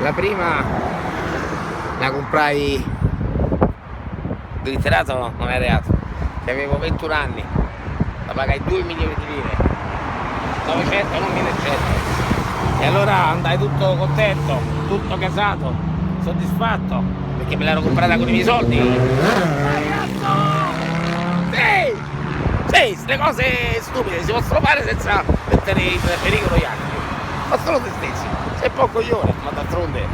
La prima la comprai glitterato, non è reato, che avevo 21 anni, la pagai 2 milioni di lire, 900 non 1100, e allora andai tutto contento, tutto casato, soddisfatto, perché me l'ero comprata con i miei soldi. Sì! Sì, le cose stupide si possono fare senza mettere in pericolo gli altri, ma solo te stessi, sei un po' coglione, ma d'altronde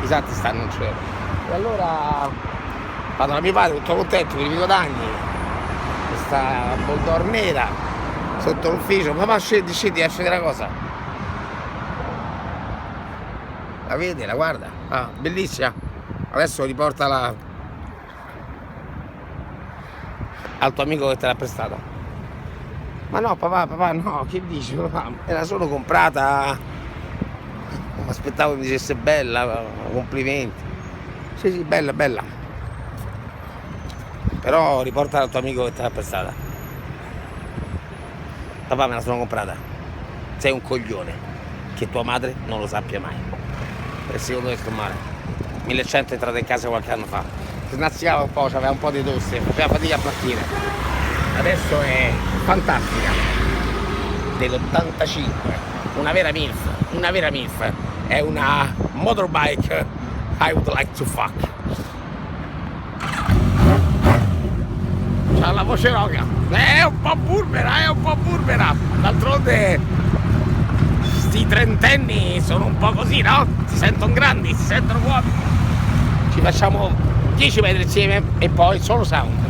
i santi stanno in cielo. E allora vado da mio padre tutto contento con i miei guadagni, questa bulldog nera sotto l'ufficio, papà scendi, esce della cosa. La vede, la guarda, ah, bellissima, adesso riportala al tuo amico che te l'ha prestata. Ma no papà, no, che dici papà, era solo comprata, mi aspettavo che mi dicesse bella, complimenti. Sì, bella, però riportala al tuo amico che te l'ha prestata. Papà, me la sono comprata. Sei un coglione, che tua madre non lo sappia mai. E secondo me sto male. 1100 è entrata in casa qualche anno fa, snazzicava un po', aveva un po' di tosse, faceva fatica a partire. Adesso è fantastica, dell'85, una vera MILF, è una motorbike I would like to fuck. C'ha la voce roca, è un po' burbera, d'altronde sti trentenni sono un po' così, no? Si sentono grandi, si sentono uomini. Ci facciamo 10 metri insieme e poi solo sound.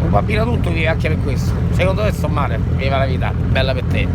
Un bambino tutto vive anche per questo. Secondo te sto male, viva la vita, bella per te.